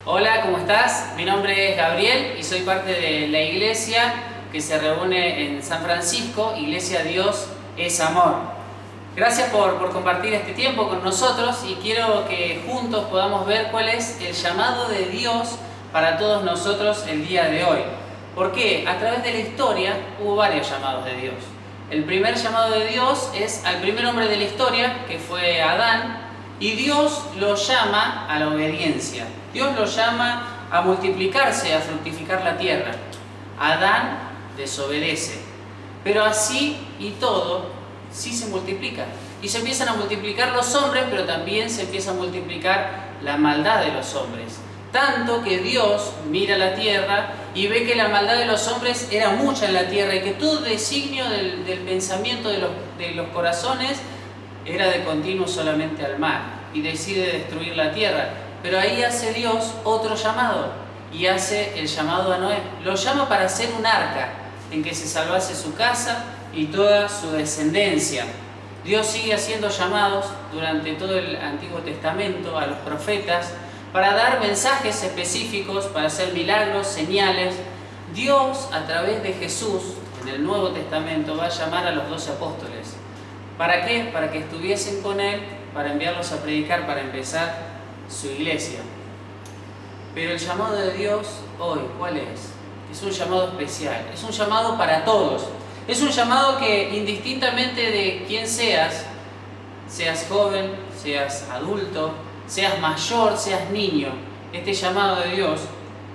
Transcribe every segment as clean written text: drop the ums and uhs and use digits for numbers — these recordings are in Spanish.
Hola, ¿cómo estás? Mi nombre es Gabriel y soy parte de la iglesia que se reúne en San Francisco, Iglesia Dios es Amor. Gracias por compartir este tiempo con nosotros y quiero que juntos podamos ver cuál es el llamado de Dios para todos nosotros el día de hoy. Porque a través de la historia hubo varios llamados de Dios. El primer llamado de Dios es al primer hombre de la historia, que fue Adán, y Dios lo llama a la obediencia. Dios lo llama a multiplicarse, a fructificar la tierra. Adán desobedece, pero así y todo sí se multiplica. Y se empiezan a multiplicar los hombres, pero también se empieza a multiplicar la maldad de los hombres. Tanto que Dios mira la tierra y ve que la maldad de los hombres era mucha en la tierra y que todo designio del pensamiento de los corazones era de continuo solamente al mal, y decide destruir la tierra. Pero ahí hace Dios otro llamado, y hace el llamado a Noé. Lo llama para hacer un arca en que se salvase su casa y toda su descendencia. Dios sigue haciendo llamados durante todo el Antiguo Testamento a los profetas para dar mensajes específicos, para hacer milagros, señales. Dios, a través de Jesús, en el Nuevo Testamento, va a llamar a los 12 apóstoles. ¿Para qué? Para que estuviesen con Él, para enviarlos a predicar, para empezar su iglesia. Pero el llamado de Dios hoy, ¿cuál es? Es un llamado especial, es un llamado para todos. Es un llamado que indistintamente de quién seas joven, seas adulto, seas mayor, seas niño, este llamado de Dios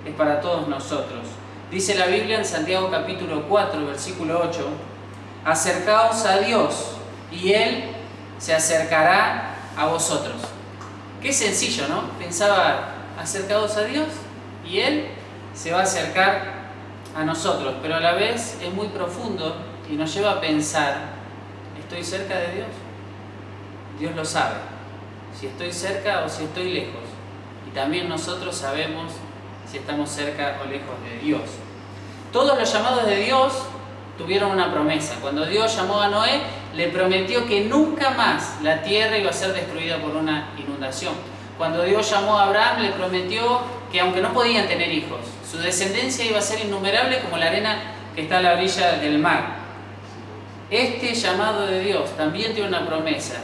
es para todos nosotros. Dice la Biblia en Santiago capítulo 4, versículo 8, acercaos a Dios y Él se acercará a vosotros. Qué sencillo, ¿no? Pensaba, acercaos a Dios y Él se va a acercar a nosotros, pero a la vez es muy profundo y nos lleva a pensar, ¿estoy cerca de Dios? Dios lo sabe, si estoy cerca o si estoy lejos. Y también nosotros sabemos si estamos cerca o lejos de Dios. Todos los llamados de Dios tuvieron una promesa. Cuando Dios llamó a Noé, le prometió que nunca más la tierra iba a ser destruida por una inundación. Cuando Dios llamó a Abraham, le prometió que aunque no podían tener hijos, su descendencia iba a ser innumerable como la arena que está a la orilla del mar. Este llamado de Dios también tiene una promesa.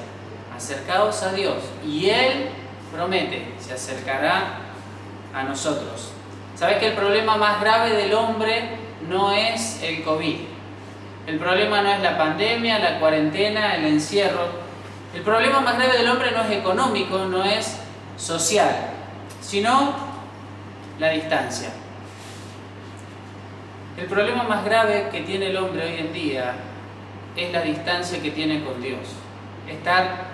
Acercaos a Dios y Él promete, se acercará a nosotros. ¿Sabes que el problema más grave del hombre no es el COVID? El problema no es la pandemia, la cuarentena, el encierro. El problema más grave del hombre no es económico, no es social, sino la distancia. El problema más grave que tiene el hombre hoy en día es la distancia que tiene con Dios. Estar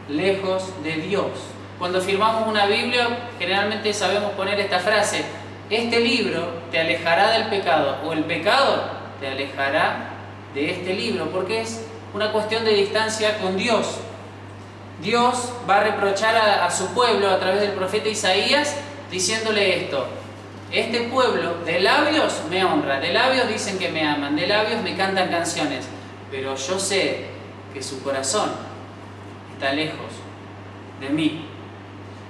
lejos de Dios. Cuando firmamos una Biblia, generalmente sabemos poner esta frase: este libro te alejará del pecado, o el pecado te alejará de este libro, porque es una cuestión de distancia con Dios. Dios va a reprochar a su pueblo a través del profeta Isaías diciéndole esto: este pueblo de labios me honra, de labios dicen que me aman, de labios me cantan canciones, pero yo sé que su corazón está lejos de mí.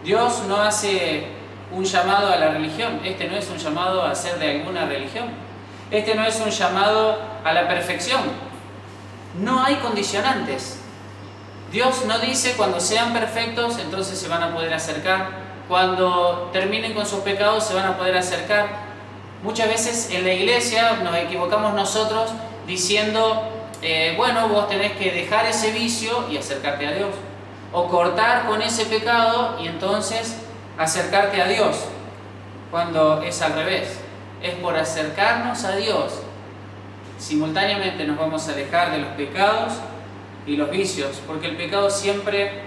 Dios no hace un llamado a la religión. Este no es un llamado a ser de alguna religión. Este no es un llamado a la perfección. No hay condicionantes. Dios no dice cuando sean perfectos entonces se van a poder acercar, cuando terminen con sus pecados se van a poder acercar. Muchas veces en la iglesia nos equivocamos nosotros diciendo, bueno, vos tenés que dejar ese vicio y acercarte a Dios, o cortar con ese pecado y entonces acercarte a Dios, cuando es al revés. Es por acercarnos a Dios, simultáneamente nos vamos a alejar de los pecados y los vicios, porque el pecado siempre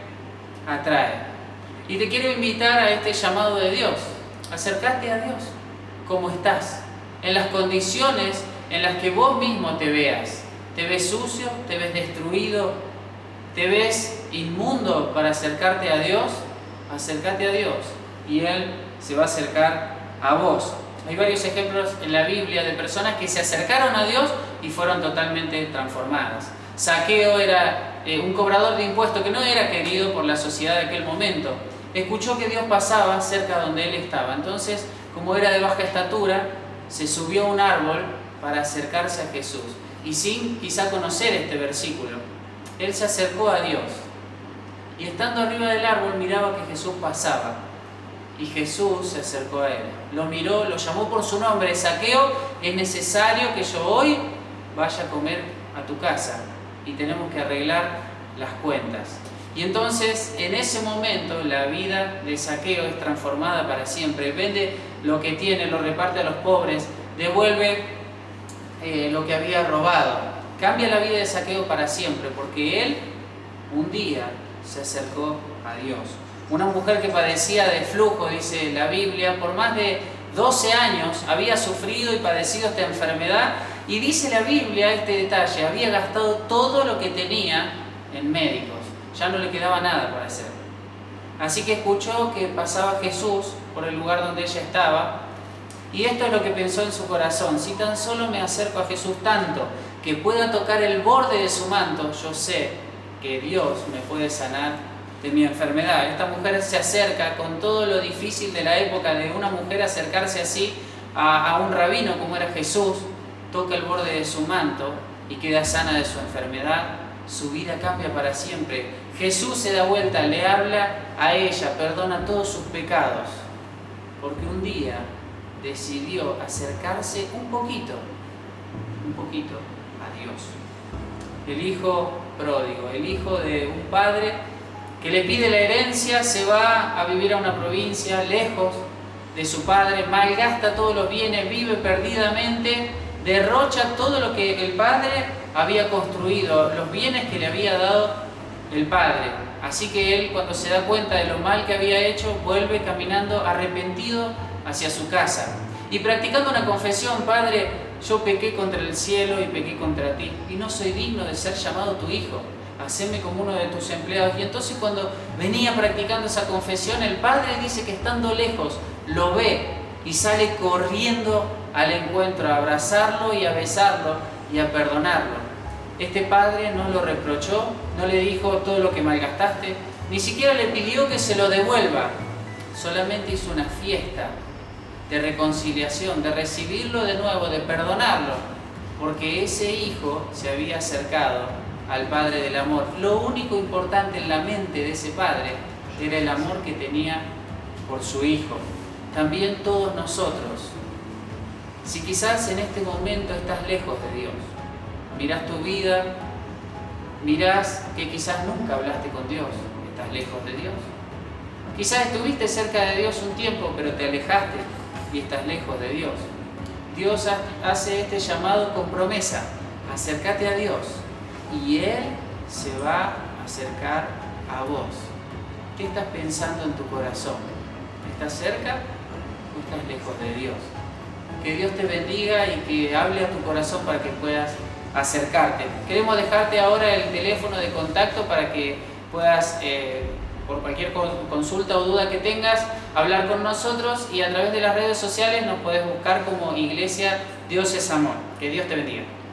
atrae. Y te quiero invitar a este llamado de Dios. Acércate a Dios como estás, en las condiciones en las que vos mismo te veas. ¿Te ves sucio? ¿Te ves destruido? ¿Te ves inmundo para acercarte a Dios? Acércate a Dios y Él se va a acercar a vos. Hay varios ejemplos en la Biblia de personas que se acercaron a Dios y fueron totalmente transformadas. Zaqueo era un cobrador de impuestos que no era querido por la sociedad de aquel momento, escuchó que Dios pasaba cerca donde él estaba. Entonces, como era de baja estatura, se subió a un árbol para acercarse a Jesús. Y sin quizá conocer este versículo, él se acercó a Dios. Y estando arriba del árbol miraba que Jesús pasaba. Y Jesús se acercó a él. Lo miró, lo llamó por su nombre. Zaqueo, es necesario que yo hoy vaya a comer a tu casa. Y tenemos que arreglar las cuentas. Y entonces, en ese momento, la vida de Zaqueo es transformada para siempre. Vende lo que tiene, lo reparte a los pobres, devuelve lo que había robado. Cambia la vida de Zaqueo para siempre, porque él un día se acercó a Dios. Una mujer que padecía de flujo, dice la Biblia, por más de 12 años había sufrido y padecido esta enfermedad, y dice la Biblia este detalle: había gastado todo lo que tenía en médicos, ya no le quedaba nada para hacer. Así que escuchó que pasaba Jesús por el lugar donde ella estaba, y esto es lo que pensó en su corazón: si tan solo me acerco a Jesús tanto que pueda tocar el borde de su manto, yo sé que Dios me puede sanar de mi enfermedad. Esta mujer se acerca con todo lo difícil de la época de una mujer acercarse así a un rabino como era Jesús, toca el borde de su manto y queda sana de su enfermedad. Su vida cambia para siempre. Jesús se da vuelta, le habla a ella, perdona todos sus pecados, porque un día decidió acercarse un poquito a Dios. El hijo pródigo, el hijo de un padre que le pide la herencia, se va a vivir a una provincia lejos de su padre, malgasta todos los bienes, vive perdidamente, derrocha todo lo que el padre había construido, los bienes que le había dado el padre. Así que él, cuando se da cuenta de lo mal que había hecho, vuelve caminando arrepentido hacia su casa y practicando una confesión: Padre, yo pequé contra el cielo y pequé contra ti, y no soy digno de ser llamado tu hijo. Haceme como uno de tus empleados. Y entonces, cuando venía practicando esa confesión, el padre dice que estando lejos lo ve y sale corriendo al encuentro a abrazarlo y a besarlo y a perdonarlo. Este padre no lo reprochó, no le dijo todo lo que malgastaste, ni siquiera le pidió que se lo devuelva. Solamente hizo una fiesta de reconciliación, de recibirlo de nuevo, de perdonarlo, porque ese hijo se había acercado al Padre del amor. Lo único importante en la mente de ese padre era el amor que tenía por su hijo. También todos nosotros, si quizás en este momento estás lejos de Dios, mirás tu vida, mirás que quizás nunca hablaste con Dios, estás lejos de Dios. Quizás estuviste cerca de Dios un tiempo, pero te alejaste y estás lejos de Dios. Dios hace este llamado con promesa: acércate a Dios y Él se va a acercar a vos. ¿Qué estás pensando en tu corazón? ¿Estás cerca o estás lejos de Dios? Que Dios te bendiga y que hable a tu corazón para que puedas acercarte. Queremos dejarte ahora el teléfono de contacto para que puedas, por cualquier consulta o duda que tengas, hablar con nosotros, y a través de las redes sociales nos puedes buscar como Iglesia Dios es Amor. Que Dios te bendiga.